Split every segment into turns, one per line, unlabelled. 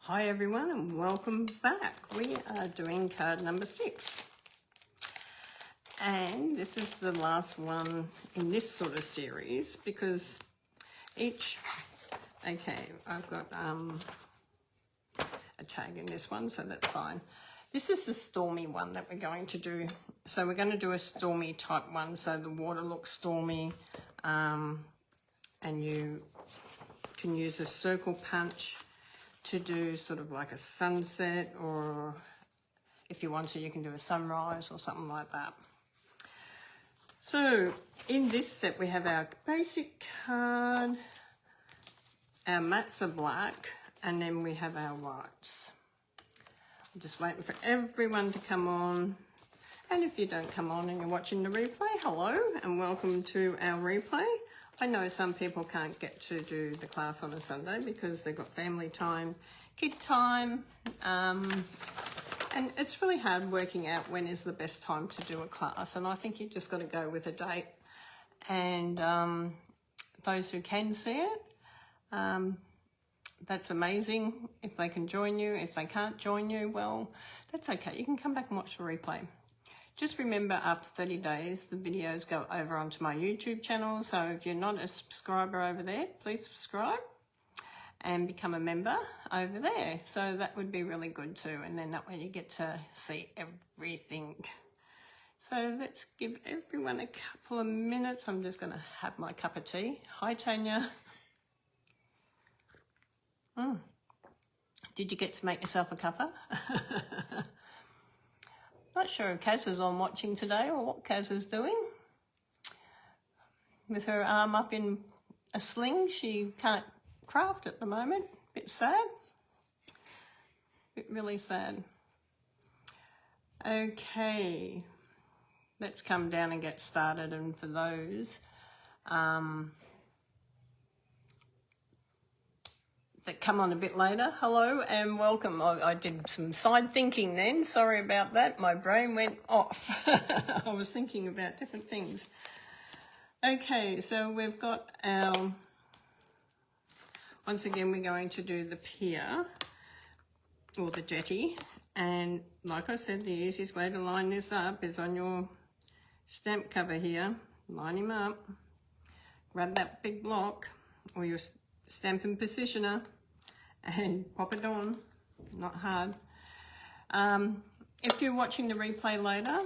Hi everyone and welcome back. We are doing card number 6 and this is the last one in this sort of series because I've got a tag in this one, so that's fine. This is the stormy one that we're going to do. So we're going to do a stormy type one, so the water looks stormy, and you can use a circle punch to do sort of like a sunset, or if you want to, you can do a sunrise or something like that. So in this set, we have our basic card, our mats are black, and then we have our whites. I'm just waiting for everyone to come on. And if you don't come on and you're watching the replay, hello and welcome to our replay. I know some people can't get to do the class on a Sunday because they've got family time, kid time, and it's really hard working out when is the best time to do a class. And I think you just got to go with a date. And those who can see it, that's amazing. If they can join you, if they can't join you, well, that's okay. You can come back and watch the replay. Just remember, after 30 days, the videos go over onto my YouTube channel. So if you're not a subscriber over there, please subscribe and become a member over there. So that would be really good too. And then that way you get to see everything. So let's give everyone a couple of minutes. I'm just going to have my cup of tea. Hi, Tanya. Did you get to make yourself a cuppa? Not sure if Kaz is on watching today or what Kaz is doing. With her arm up in a sling, she can't craft at the moment. Bit sad. Bit really sad. Okay, let's come down and get started. And for those that come on a bit later, hello and welcome. I did some side thinking then, sorry about that, my brain went off. I was thinking about different things. Okay, so we've got our, once again we're going to do the pier or the jetty, and like I said, the easiest way to line this up is on your stamp cover here. Line him up, grab that big block or your stamping positioner and pop it on, not hard. If you're watching the replay later,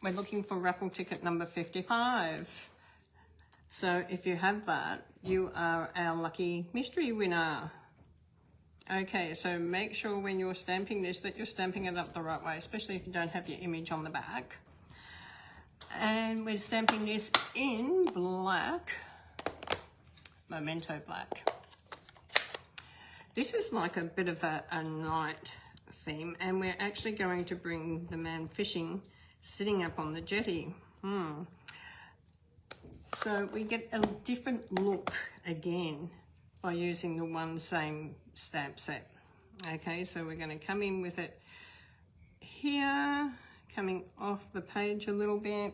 we're looking for raffle ticket number 55. So if you have that, you are our lucky mystery winner. Okay, so make sure when you're stamping this that you're stamping it up the right way, especially if you don't have your image on the back. And we're stamping this in black, Memento black. This is like a bit of a night theme, and we're actually going to bring the man fishing sitting up on the jetty. So we get a different look again by using the one same stamp set. Okay, so we're going to come in with it here, coming off the page a little bit.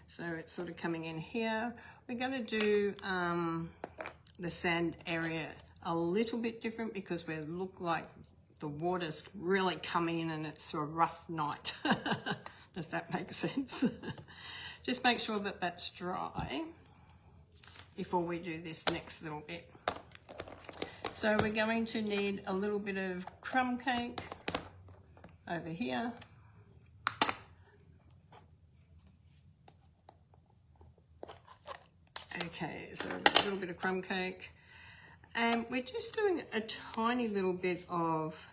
So it's sort of coming in here. We're going to do the sand area a little bit different because we look like the water's really coming in and it's a rough night. Does that make sense? Just make sure that that's dry before we do this next little bit. So we're going to need a little bit of crumb cake over here. Okay, so a little bit of crumb cake, and we're just doing a tiny little bit of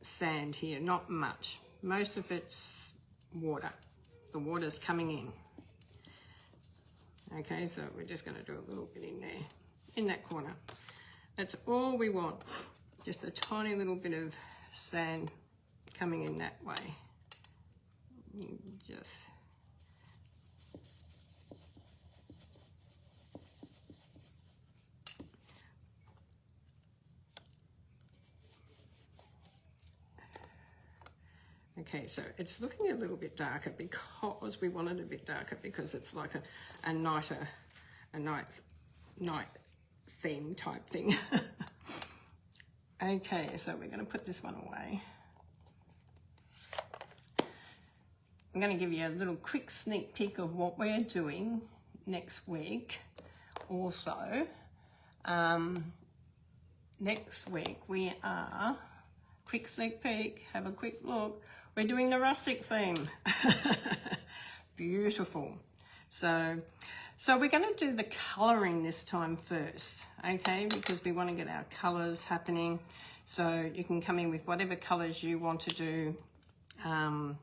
sand here, not much. Most of it's water. The water's coming in. Okay, so we're just going to do a little bit in there, in that corner. That's all we want, just a tiny little bit of sand coming in that way. Just okay, so it's looking a little bit darker because we want it a bit darker because it's like a night theme type thing. Okay, so we're going to put this one away. I'm going to give you a little quick sneak peek of what we're doing next week. Also, next week we are, quick sneak peek, have a quick look, we're doing the rustic theme. Beautiful. So we're going to do the colouring this time first, okay, because we want to get our colours happening. So you can come in with whatever colours you want to do on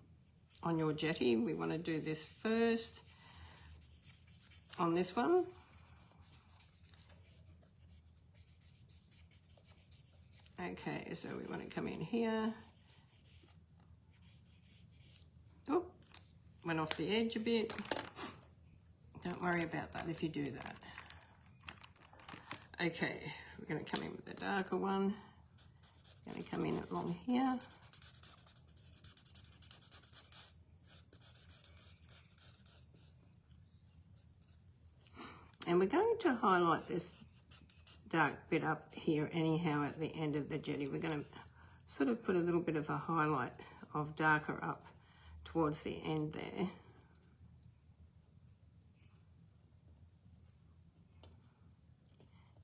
your jetty. We want to do this first on this one. Okay, so we want to come in here. Oh, went off the edge a bit. Don't worry about that if you do that. Okay, we're going to come in with the darker one. Going to come in along here. And we're going to highlight this dark bit up here anyhow at the end of the jetty. We're going to sort of put a little bit of a highlight of darker up towards the end there.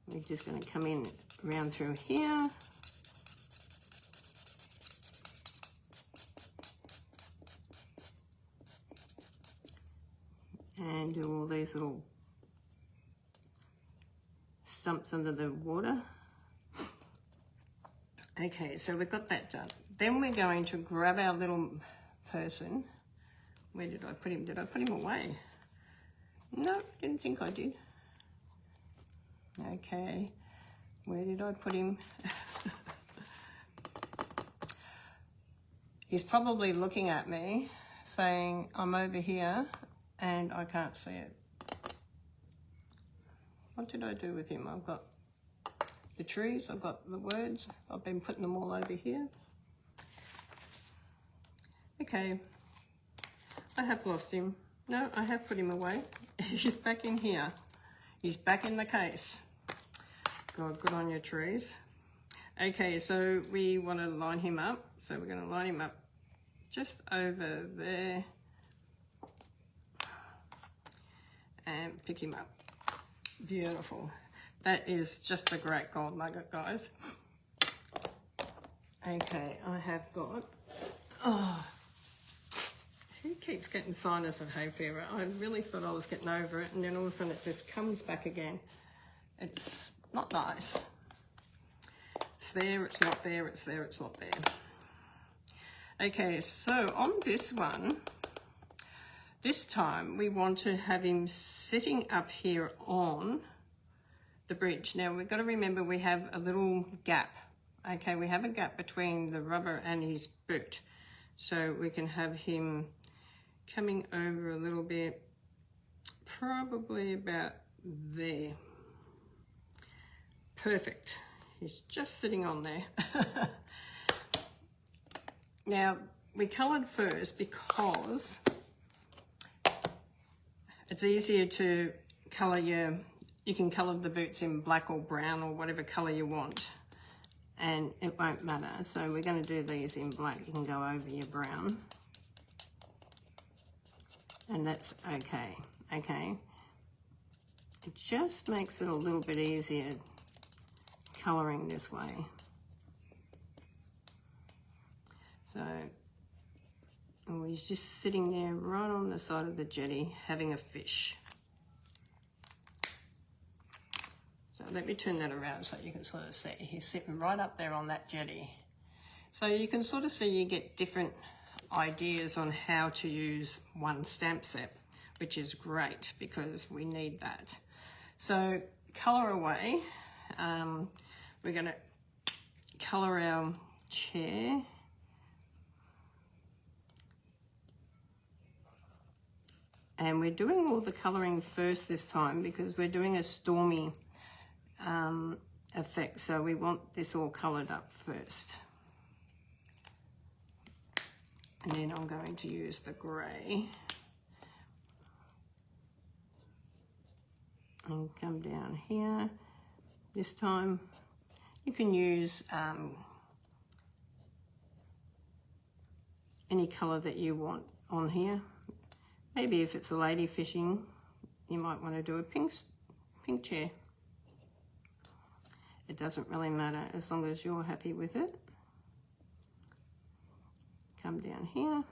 We're just going to come in around through here. And do all these little stumps under the water. Okay, so we've got that done. Then we're going to grab our little person. Where did I put him? Did I put him away? No, didn't think I did. Okay, where did I put him? He's probably looking at me saying, I'm over here and I can't see it. What did I do with him? I've got the trees, I've got the words, I've been putting them all over here. Okay, I have lost him. No, I have put him away. He's back in here. He's back in the case. God, good on your trees. Okay, so we want to line him up. So we're going to line him up just over there and pick him up. Beautiful. That is just a great gold nugget, guys. Okay, I have got, oh, who keeps getting sinus and hay fever? I really thought I was getting over it, and then all of a sudden it just comes back again. It's not nice. It's there, it's not there, it's there, it's not there. Okay, so on this one, this time we want to have him sitting up here on the bridge. Now we've got to remember we have a little gap. Okay, we have a gap between the rubber and his boot. So we can have him coming over a little bit, probably about there. Perfect. He's just sitting on there. Now, we coloured first because it's easier to colour you can colour the boots in black or brown or whatever colour you want, and it won't matter. So we're going to do these in black. You can go over your brown. And that's okay, okay? It just makes it a little bit easier colouring this way. So, oh, he's just sitting there right on the side of the jetty having a fish. So let me turn that around so you can sort of see. He's sitting right up there on that jetty. So you can sort of see you get different ideas on how to use one stamp set, which is great because we need that. So colour away. We're going to colour our chair. And we're doing all the colouring first this time because we're doing a stormy effect. So we want this all coloured up first. And then I'm going to use the grey and come down here this time. You can use any colour that you want on here. Maybe if it's a lady fishing, you might want to do a pink chair. It doesn't really matter as long as you're happy with it. Come down here.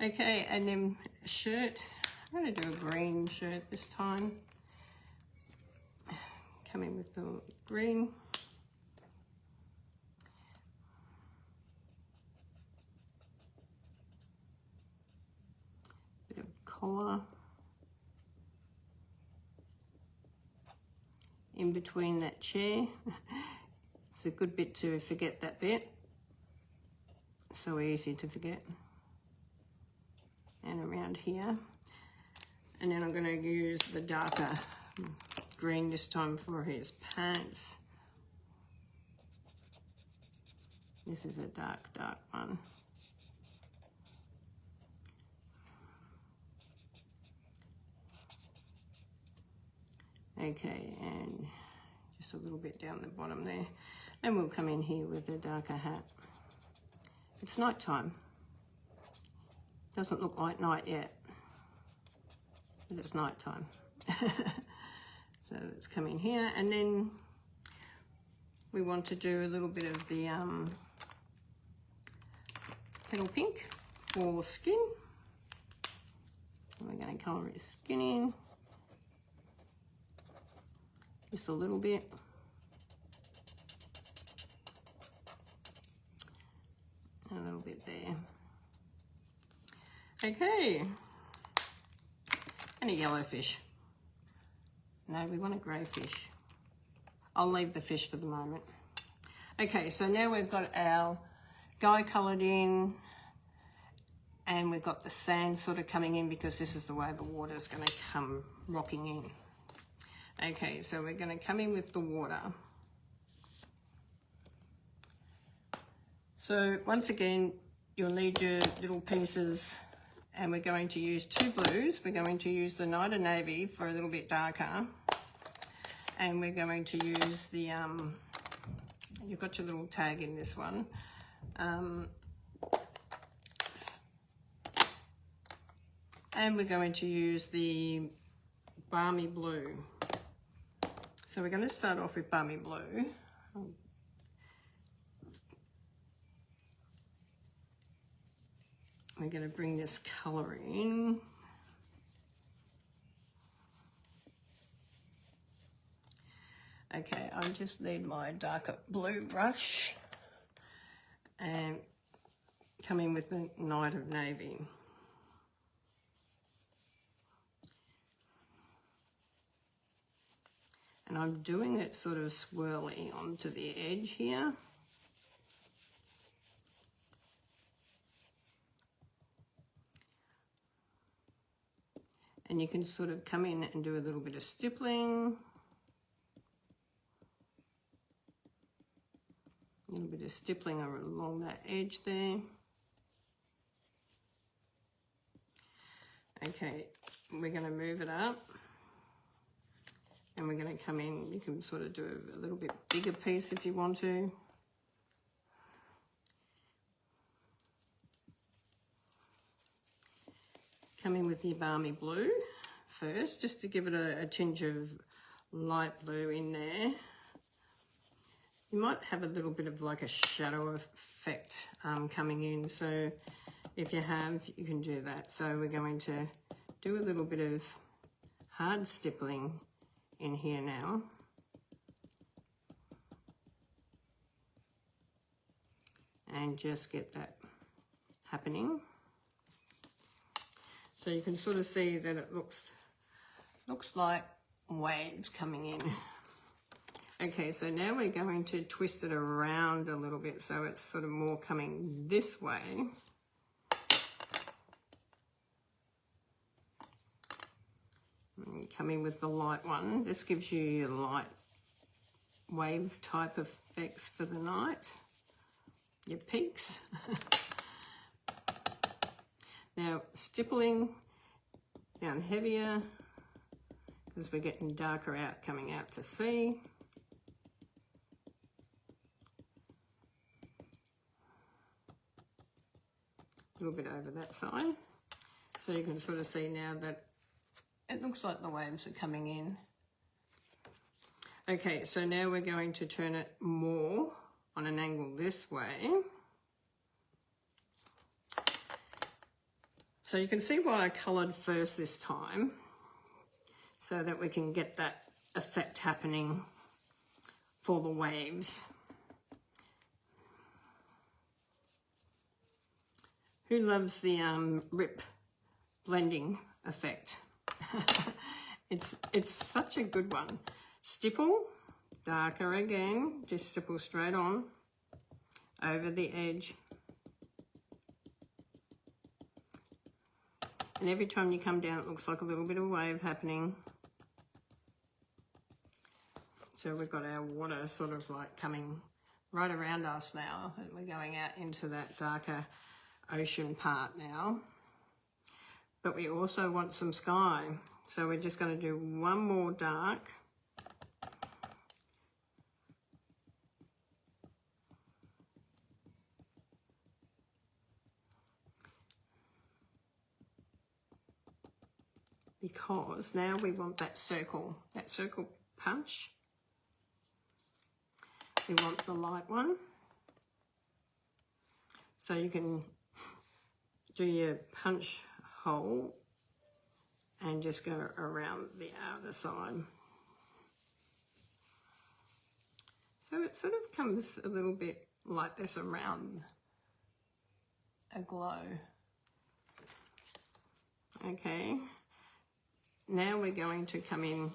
Okay, and then a shirt. I'm going to do a green shirt this time. Come in with the green. Bit of collar. In between that chair. It's a good bit to forget that bit. So easy to forget. And around here. And then I'm going to use the darker green this time for his pants. This is a dark one. Okay, and just a little bit down the bottom there. And we'll come in here with a darker hat. It's night time. Doesn't look like night yet, but it's night time. So let's come in here, and then we want to do a little bit of the petal pink for skin. And we're going to colour his skin in. Just a little bit. A little bit there. Okay. And a yellow fish. No, we want a grey fish. I'll leave the fish for the moment. Okay, so now we've got our guy coloured in, and we've got the sand sort of coming in because this is the way the water's going to come rocking in. Okay, so we're going to come in with the water. So once again, you'll need your little pieces, and we're going to use two blues. We're going to use the Night of Navy for a little bit darker, and we're going to use the, you've got your little tag in this one. And we're going to use the Balmy Blue. So we're going to start off with Balmy Blue. We're going to bring this colour in. Okay, I just need my darker blue brush and come in with the Night of Navy. And I'm doing it sort of swirly onto the edge here. And you can sort of come in and do a little bit of stippling. A little bit of stippling along that edge there. Okay, we're going to move it up. And we're going to come in, you can sort of do a little bit bigger piece if you want to. Come in with your Balmy Blue first, just to give it a tinge of light blue in there. You might have a little bit of like a shadow effect coming in, so if you have, you can do that. So we're going to do a little bit of hard stippling in here now. And just get that happening. So you can sort of see that it looks like waves coming in. Okay, so now we're going to twist it around a little bit so it's sort of more coming this way. And come in with the light one. This gives you your light wave type effects for the night, your peaks. Now, stippling down heavier because we're getting darker out coming out to sea. little bit over that side. So you can sort of see now that it looks like the waves are coming in. Okay, so now we're going to turn it more on an angle this way. So you can see why I coloured first this time, so that we can get that effect happening for the waves. Who loves the rip blending effect? It's such a good one. Stipple, darker again, just stipple straight on over the edge. And every time you come down, it looks like a little bit of a wave happening. So we've got our water sort of like coming right around us now. We're going out into that darker ocean part now. But we also want some sky. So we're just going to do one more dark. Because now we want that circle punch. We want the light one. So you can do your punch hole and just go around the outer side. So it sort of comes a little bit like this around a glow. Okay, now we're going to come in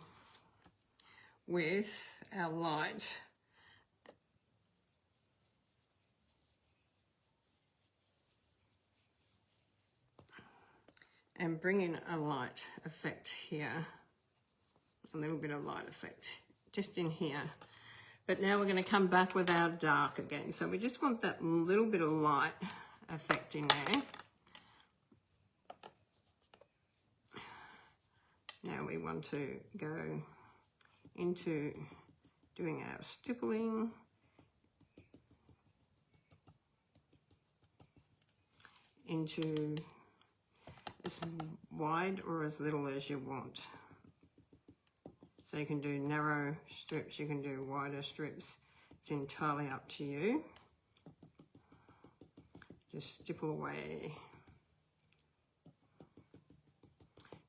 with our light. And bring in a light effect here, a little bit of light effect just in here. But now we're going to come back with our dark again. So we just want that little bit of light effect in there. Now we want to go into doing our stippling. Into as wide or as little as you want. So you can do narrow strips, you can do wider strips. It's entirely up to you. Just stipple away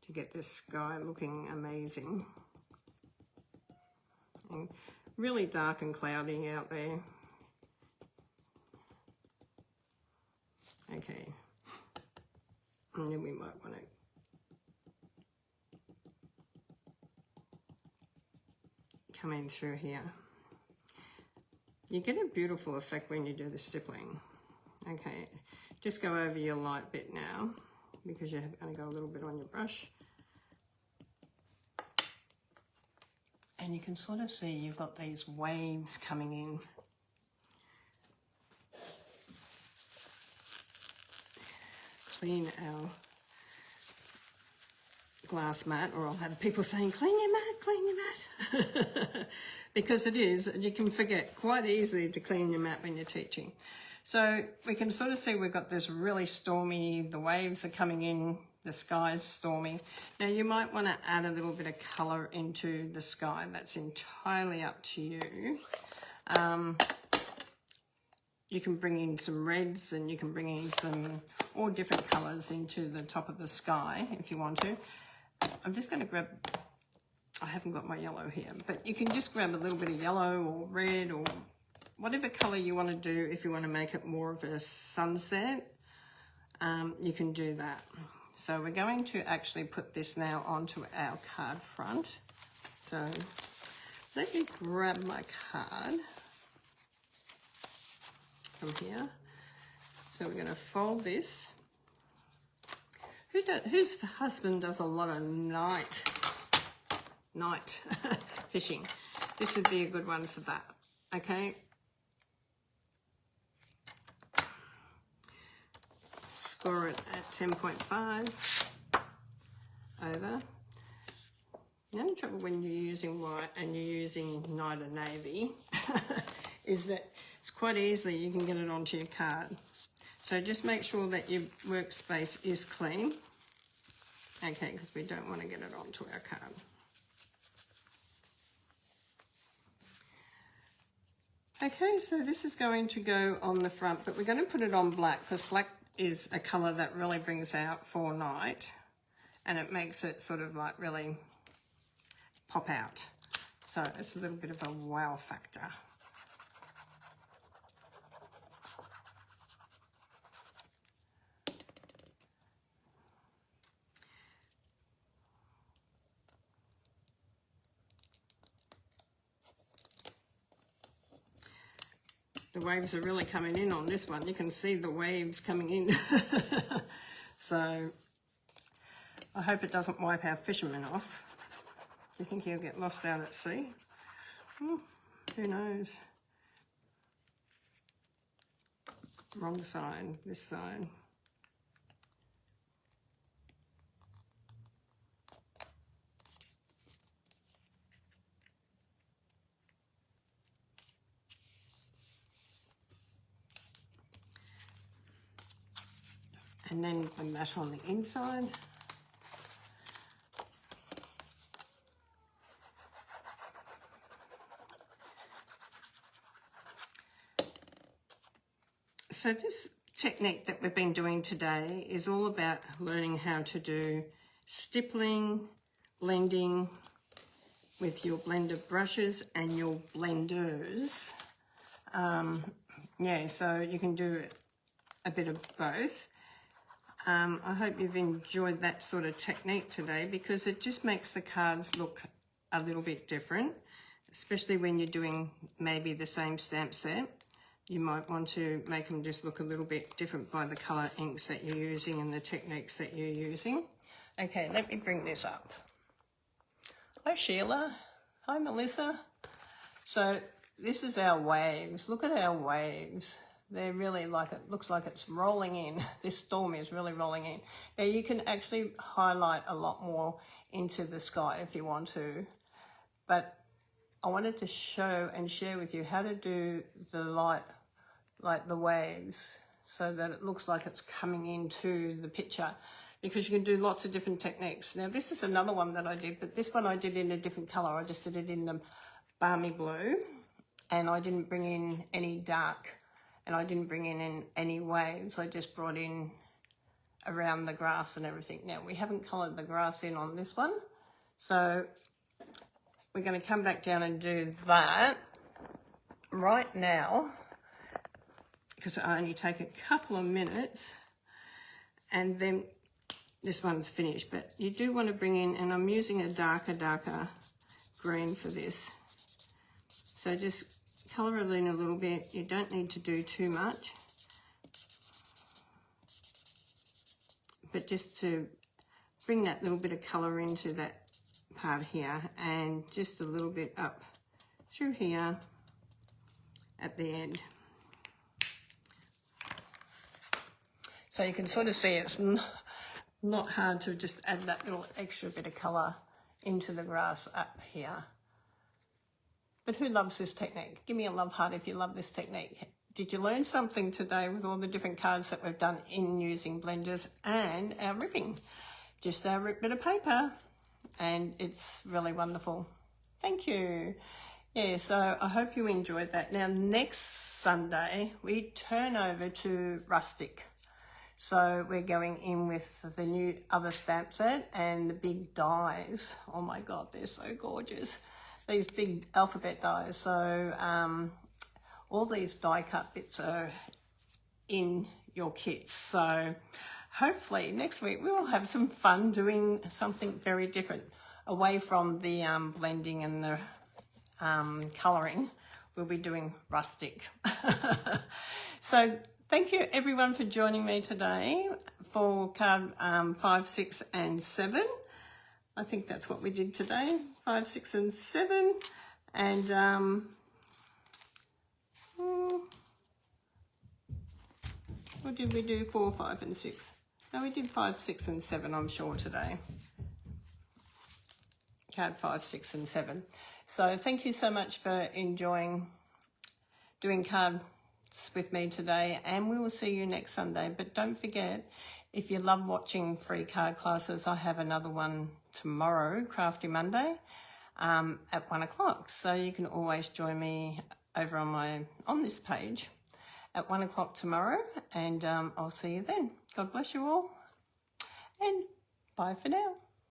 to get this sky looking amazing. And really dark and cloudy out there. Okay. And then we might want to come in through here. You get a beautiful effect when you do the stippling. Okay, just go over your light bit now because you're going to go a little bit on your brush. And you can sort of see you've got these waves coming in. Clean our glass mat, or I'll have people saying, clean your mat, because it is, and you can forget quite easily to clean your mat when you're teaching. So we can sort of see we've got this really stormy, the waves are coming in, the sky's stormy. Now you might want to add a little bit of colour into the sky. That's entirely up to you. You can bring in some reds and you can bring in some all different colours into the top of the sky if you want to. I'm just going to grab, I haven't got my yellow here, but you can just grab a little bit of yellow or red or whatever colour you want to do. If you want to make it more of a sunset, you can do that. So we're going to actually put this now onto our card front. So let me grab my card from here. So we're going to fold this. Whose husband does a lot of night fishing? This would be a good one for that. Okay. Score it at 10.5 over. The only trouble when you're using white and you're using night or navy is that it's quite easily you can get it onto your card. So just make sure that your workspace is clean. Okay, because we don't want to get it onto our card. Okay, so this is going to go on the front, but we're going to put it on black because black is a colour that really brings out for night, and it makes it sort of like really pop out. So it's a little bit of a wow factor. The waves are really coming in on this one. You can see the waves coming in. So I hope it doesn't wipe our Fisherman off. Do you think he'll get lost out at sea? Who knows? Wrong side, this side. And then the mat on the inside. So this technique that we've been doing today is all about learning how to do stippling, blending with your blender brushes and your blenders. Yeah, so you can do a bit of both. I hope you've enjoyed that sort of technique today because it just makes the cards look a little bit different, especially when you're doing maybe the same stamp set. You might want to make them just look a little bit different by the colour inks that you're using and the techniques that you're using. Okay, let me bring this up. Hi Sheila, hi Melissa. So this is our waves. Look at our waves. They're really like, it looks like it's rolling in. This storm is really rolling in. Now you can actually highlight a lot more into the sky if you want to, but I wanted to show and share with you how to do the light, like the waves, so that it looks like it's coming into the picture, because you can do lots of different techniques. Now this is another one that I did, but this one I did in a different colour. I just did it in the balmy blue, and I didn't bring in any dark, and I didn't bring in any waves. I just brought in around the grass and everything. Now we haven't coloured the grass in on this one, so we're going to come back down and do that right now, because I only take a couple of minutes, and then this one's finished. But you do want to bring in, and I'm using a darker green for this, so just colour it in a little bit. You don't need to do too much, but just to bring that little bit of colour into that part here, and just a little bit up through here at the end. So you can sort of see it's not hard to just add that little extra bit of colour into the grass up here. But who loves this technique? Give me a love heart if you love this technique. Did you learn something today with all the different cards that we've done in using blenders and our ripping? Just our ripped bit of paper, and it's really wonderful. Thank you. Yeah, so I hope you enjoyed that. Now next Sunday we turn over to Rustic. So we're going in with the new other stamp set and the big dies. Oh my God, they're so gorgeous. These big alphabet dies. So all these die cut bits are in your kits. So hopefully next week we will have some fun doing something very different away from the blending and the colouring. We'll be doing rustic. So thank you everyone for joining me today for card 5, 6 and 7. I think that's what we did today, 5, 6 and 7. And what did we do? 4, 5 and 6. No, we did 5, 6 and 7, I'm sure, today. Card 5, 6 and 7. So thank you so much for enjoying doing card with me today, and we will see you next Sunday. But don't forget, if you love watching free card classes, I have another one tomorrow, Crafty Monday, at 1 o'clock. So you can always join me over on this page at 1 o'clock tomorrow, and I'll see you then. God bless you all, and bye for now.